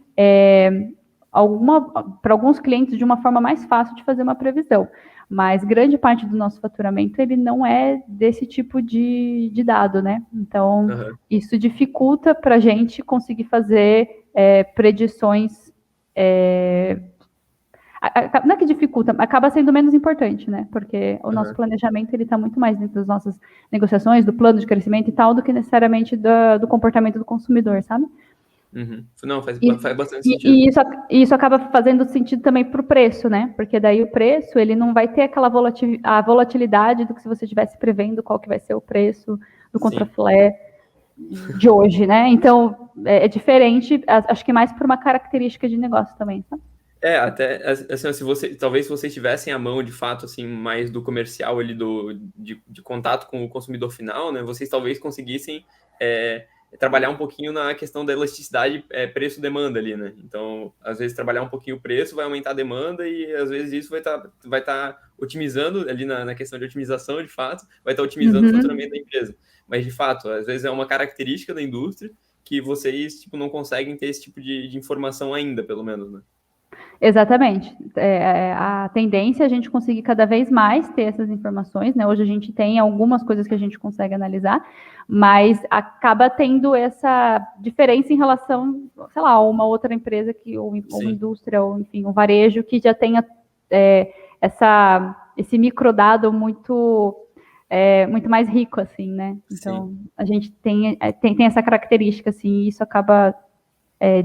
para alguns clientes de uma forma mais fácil de fazer uma previsão. Mas grande parte do nosso faturamento, ele não é desse tipo de dado, né? Então, isso dificulta para a gente conseguir fazer predições. Não é que dificulta, acaba sendo menos importante, né? Porque o nosso planejamento, ele está muito mais dentro das nossas negociações, do plano de crescimento e tal, do que necessariamente do comportamento do consumidor, sabe? Não, faz bastante sentido. E isso acaba fazendo sentido também para o preço, né? Porque daí o preço, ele não vai ter aquela volatilidade do que se você estivesse prevendo qual que vai ser o preço do contrafilé de hoje, né? Então, é diferente, acho que mais por uma característica de negócio também, sabe? Até, assim, talvez se vocês tivessem a mão, de fato, assim, mais do comercial ali, de contato com o consumidor final, né? Vocês talvez conseguissem trabalhar um pouquinho na questão da elasticidade preço-demanda ali, né? Então, às vezes, trabalhar um pouquinho o preço vai aumentar a demanda e, às vezes, isso vai tá otimizando ali na questão de otimização, de fato, vai estar otimizando o faturamento da empresa. Mas, de fato, às vezes é uma característica da indústria que vocês, tipo, não conseguem ter esse tipo de informação ainda, pelo menos, né? Exatamente. A tendência é a gente conseguir cada vez mais ter essas informações, né? Hoje a gente tem algumas coisas que a gente consegue analisar, mas acaba tendo essa diferença em relação, sei lá, a uma outra empresa ou uma indústria, ou enfim, um varejo que já tenha esse microdado muito mais rico, assim, né? Então, a gente tem essa característica, assim, e isso acaba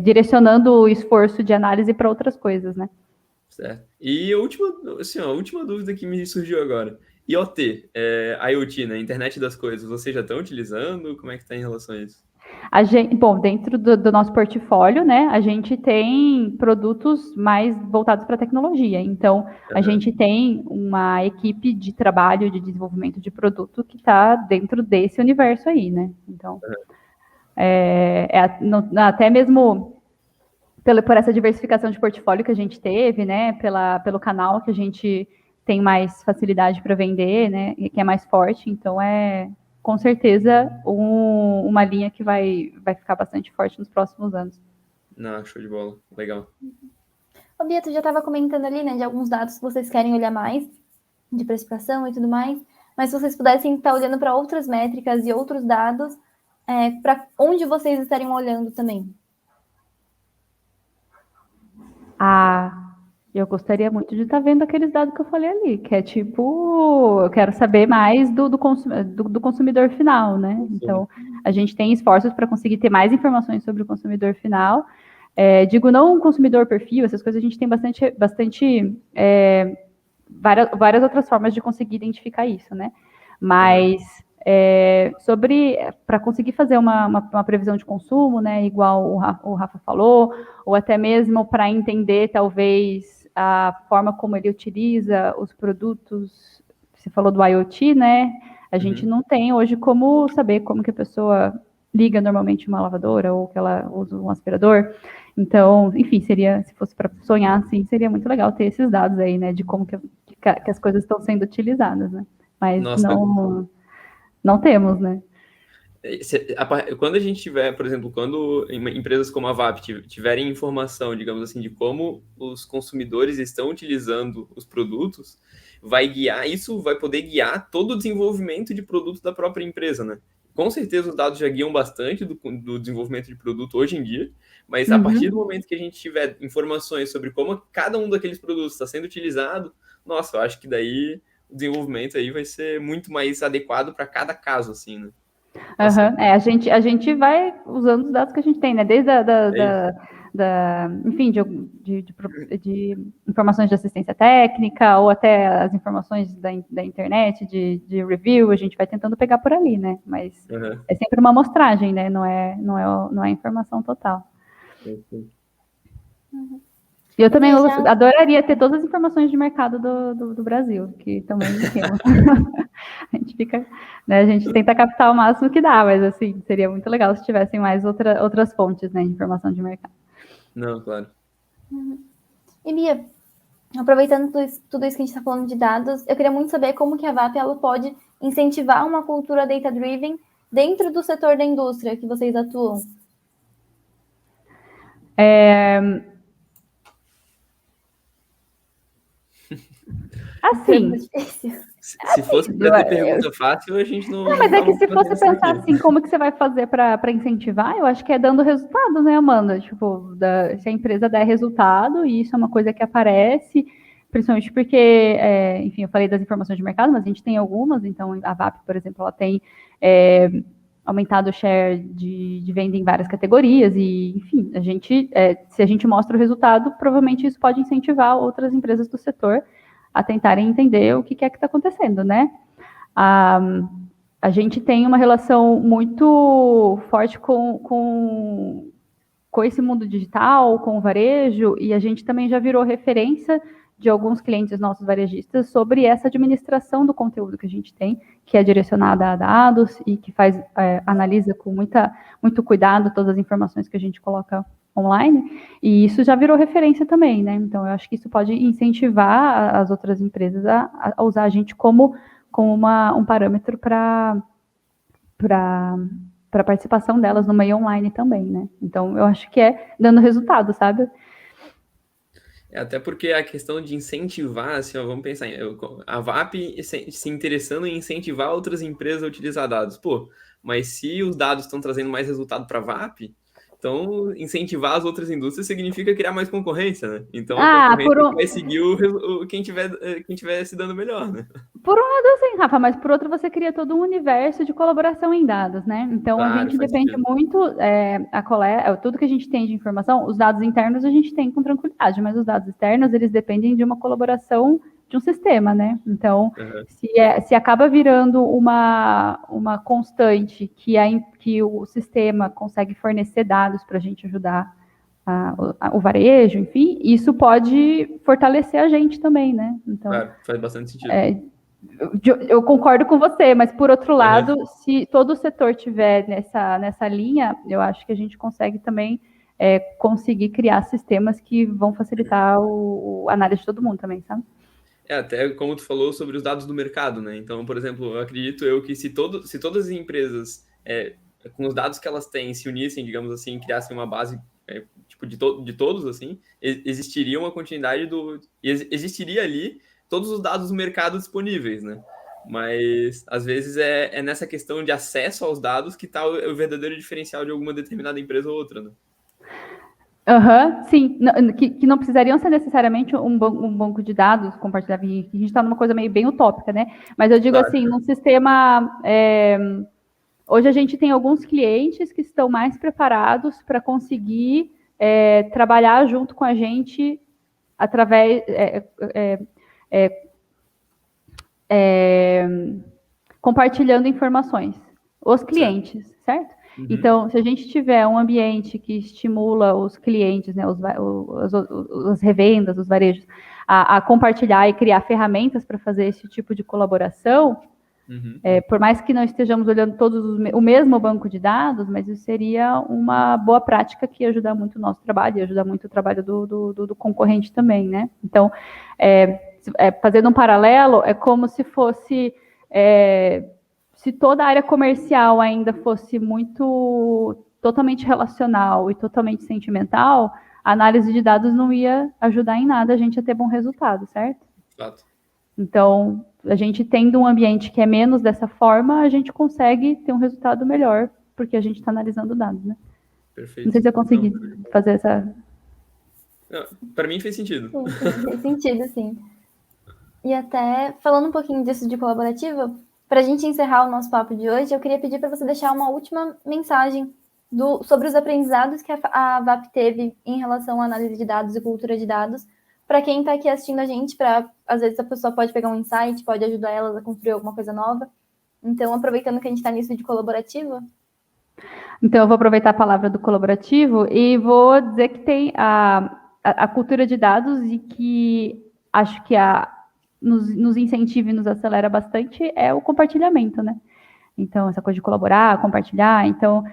direcionando o esforço de análise para outras coisas, né? Certo. E a última dúvida que me surgiu agora. IoT, IoT, né? Internet das coisas, vocês já estão utilizando? Como é que está em relação a isso? Bom, dentro do nosso portfólio, né, a gente tem produtos mais voltados para a tecnologia. Então, a gente tem uma equipe de trabalho de desenvolvimento de produto que está dentro desse universo aí, né? Então, até mesmo por essa diversificação de portfólio que a gente teve, né, pelo canal que a gente tem mais facilidade para vender, né, e que é mais forte, então com certeza uma linha que vai ficar bastante forte nos próximos anos. Não, show de bola, legal. Ô, Bia, tu já estava comentando ali, né, de alguns dados que vocês querem olhar mais, de precificação e tudo mais, mas se vocês pudessem estar olhando para outras métricas e outros dados, para onde vocês estariam olhando também? Eu gostaria muito de estar vendo aqueles dados que eu falei ali, que é tipo, eu quero saber mais do consumidor final, né? Então, a gente tem esforços para conseguir ter mais informações sobre o consumidor final. Digo, não o consumidor perfil, essas coisas a gente tem várias outras formas de conseguir identificar isso, né? Mas para conseguir fazer uma previsão de consumo, né, igual o Rafa falou, ou até mesmo para entender, talvez, a forma como ele utiliza os produtos, você falou do IoT, né, a gente não tem hoje como saber como que a pessoa liga normalmente uma lavadora ou que ela usa um aspirador. Então, enfim, se fosse para sonhar, assim, seria muito legal ter esses dados aí, né, de como que as coisas estão sendo utilizadas, né, mas não temos, né? Quando a gente tiver, por exemplo, quando empresas como a VAP tiverem informação, digamos assim, de como os consumidores estão utilizando os produtos, isso vai poder guiar todo o desenvolvimento de produto da própria empresa, né? Com certeza os dados já guiam bastante do desenvolvimento de produto hoje em dia, mas a partir do momento que a gente tiver informações sobre como cada um daqueles produtos está sendo utilizado, nossa, eu acho que daí o desenvolvimento aí vai ser muito mais adequado para cada caso, assim, né? A gente vai usando os dados que a gente tem, né? Desde enfim, de informações de assistência técnica ou até as informações da internet, de review, a gente vai tentando pegar por ali, né? Mas é sempre uma amostragem, né? Não é informação total. E eu também adoraria ter todas as informações de mercado do Brasil, que também temos. A gente fica, né, a gente tenta captar o máximo que dá, mas assim, seria muito legal se tivessem mais outras fontes, né, de informação de mercado. Não, claro. E Bia, aproveitando tudo isso que a gente está falando de dados, eu queria muito saber como que a VAP ela pode incentivar uma cultura data-driven dentro do setor da indústria que vocês atuam. Assim, se fosse para ter pergunta fácil, a gente não... Mas é que se fosse pensar assim, como que você vai fazer para incentivar, eu acho que é dando resultado, né, Amanda? Tipo, se a empresa der resultado, e isso é uma coisa que aparece, principalmente porque, enfim, eu falei das informações de mercado, mas a gente tem algumas, então a VAP, por exemplo, ela tem aumentado o share de venda em várias categorias, e, enfim, se a gente mostra o resultado, provavelmente isso pode incentivar outras empresas do setor a tentarem entender o que é que está acontecendo, né? A gente tem uma relação muito forte com esse mundo digital, com o varejo, e a gente também já virou referência de alguns clientes nossos varejistas sobre essa administração do conteúdo que a gente tem, que é direcionada a dados e que analisa com muito cuidado todas as informações que a gente coloca online, e isso já virou referência também, né? Então, eu acho que isso pode incentivar as outras empresas a usar a gente como um parâmetro para a participação delas no meio online também, né? Então, eu acho que é dando resultado, sabe? Até porque a questão de incentivar, assim, ó, vamos pensar, a VAP se interessando em incentivar outras empresas a utilizar dados. Pô, mas se os dados estão trazendo mais resultado para a VAP, então incentivar as outras indústrias significa criar mais concorrência, né? Então a concorrência vai seguir quem tiver se dando melhor, né? Por um lado, sim, Rafa, mas por outro você cria todo um universo de colaboração em dados, né? Então a gente depende muito, tudo que a gente tem de informação, os dados internos a gente tem com tranquilidade, mas os dados externos, eles dependem de uma colaboração de um sistema, né? Então, se acaba virando uma constante que o sistema consegue fornecer dados para a gente ajudar o varejo, enfim, isso pode fortalecer a gente também, né? Então, claro, faz bastante sentido. Eu concordo com você, mas por outro lado, se todo o setor tiver nessa linha, eu acho que a gente consegue também conseguir criar sistemas que vão facilitar a análise de todo mundo também, sabe? Até como tu falou sobre os dados do mercado, né? Então, por exemplo, eu acredito que se todas as empresas, com os dados que elas têm, se unissem, digamos assim, criassem uma base tipo de todos, assim, existiria uma continuidade existiria ali todos os dados do mercado disponíveis, né? Mas, às vezes, é nessa questão de acesso aos dados que está o verdadeiro diferencial de alguma determinada empresa ou outra, né? Sim, que não precisariam ser necessariamente um banco de dados compartilhável. A gente está numa coisa meio bem utópica, né? Mas eu digo assim, num sistema... hoje a gente tem alguns clientes que estão mais preparados para conseguir trabalhar junto com a gente através... compartilhando informações. Os clientes, certo? Então, se a gente tiver um ambiente que estimula os clientes, né, as revendas, os varejos, a compartilhar e criar ferramentas para fazer esse tipo de colaboração, por mais que não estejamos olhando todos o mesmo banco de dados, mas isso seria uma boa prática que ia ajudar muito o nosso trabalho, ia ajudar muito o trabalho do concorrente também, né? Então, fazendo um paralelo, é como se fosse... se toda a área comercial ainda fosse totalmente relacional e totalmente sentimental, a análise de dados não ia ajudar em nada a gente a ter bom resultado, certo? Fato. Então, a gente tendo um ambiente que é menos dessa forma, a gente consegue ter um resultado melhor, porque a gente está analisando dados, né? Perfeito. Não sei se eu consegui fazer essa... Para mim fez sentido. Sim, fez sentido, sim. E até, falando um pouquinho disso de colaborativa, para a gente encerrar o nosso papo de hoje, eu queria pedir para você deixar uma última mensagem sobre os aprendizados que a VAP teve em relação à análise de dados e cultura de dados, para quem está aqui assistindo a gente, às vezes a pessoa pode pegar um insight, pode ajudar elas a construir alguma coisa nova. Então, aproveitando que a gente está nisso de colaborativa. Então, eu vou aproveitar a palavra do colaborativo e vou dizer que tem a cultura de dados e que acho que nos incentiva e nos acelera bastante é o compartilhamento, né? Então, essa coisa de colaborar, compartilhar. Então,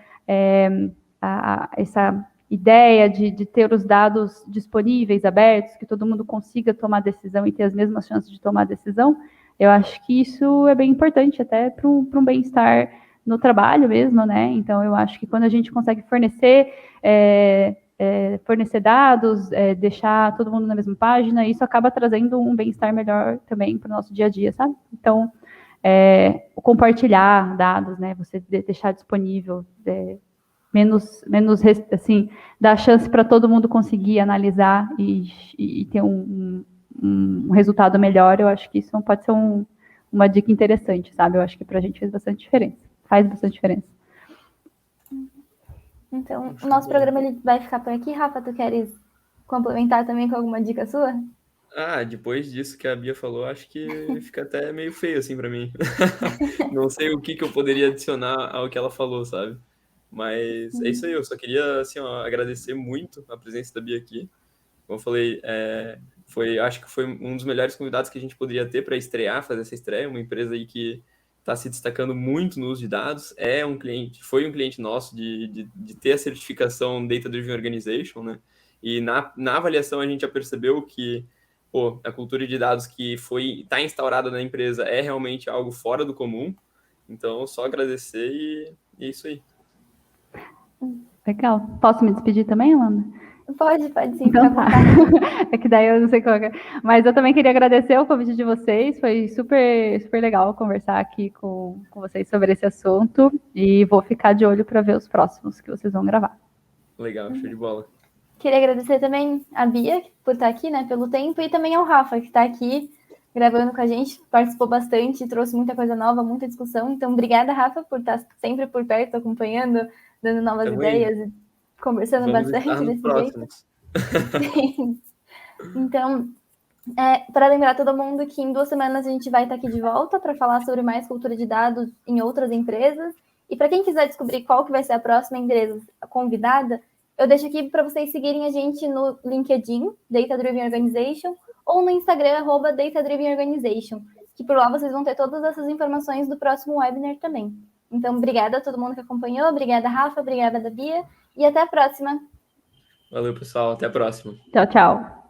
essa ideia de ter os dados disponíveis, abertos, que todo mundo consiga tomar decisão e ter as mesmas chances de tomar decisão, eu acho que isso é bem importante até para um bem-estar no trabalho mesmo, né? Então, eu acho que quando a gente consegue fornecer dados, deixar todo mundo na mesma página, isso acaba trazendo um bem-estar melhor também para o nosso dia a dia, sabe? Então, compartilhar dados, né? Você deixar disponível, menos assim, dar chance para todo mundo conseguir analisar e ter um resultado melhor, eu acho que isso pode ser uma dica interessante, sabe? Eu acho que para a gente faz bastante diferença. Então, o nosso programa ele vai ficar por aqui. Rafa, tu queres complementar também com alguma dica sua? Depois disso que a Bia falou, acho que fica até meio feio assim para mim. Não sei o que eu poderia adicionar ao que ela falou, sabe? Mas é isso aí, eu só queria assim, agradecer muito a presença da Bia aqui. Como eu falei, Acho que foi um dos melhores convidados que a gente poderia ter para fazer essa estreia, uma empresa aí que está se destacando muito no uso de dados, foi um cliente nosso de ter a certificação Data Driven Organization, né? E na avaliação a gente já percebeu que a cultura de dados que está instaurada na empresa é realmente algo fora do comum. Então, só agradecer e é isso aí. Legal. Posso me despedir também, Alana? Pode sim. Então tá. É que daí eu não sei qual é. Mas eu também queria agradecer o convite de vocês. Foi super, super legal conversar aqui com vocês sobre esse assunto. E vou ficar de olho para ver os próximos que vocês vão gravar. Legal, show de bola. Queria agradecer também a Bia por estar aqui, né, pelo tempo, e também ao Rafa, que está aqui gravando com a gente, participou bastante, trouxe muita coisa nova, muita discussão. Então, obrigada, Rafa, por estar sempre por perto, acompanhando, dando novas ideias e conversando bastante desse jeito. Então, para lembrar todo mundo que em 2 semanas a gente vai estar aqui de volta para falar sobre mais cultura de dados em outras empresas. E para quem quiser descobrir qual que vai ser a próxima empresa convidada, eu deixo aqui para vocês seguirem a gente no LinkedIn, Data Driven Organization, ou no Instagram, @Data Driven Organization, que por lá vocês vão ter todas essas informações do próximo webinar também. Então, obrigada a todo mundo que acompanhou, obrigada, Rafa, obrigada, Bia, e até a próxima. Valeu, pessoal, até a próxima. Tchau, tchau.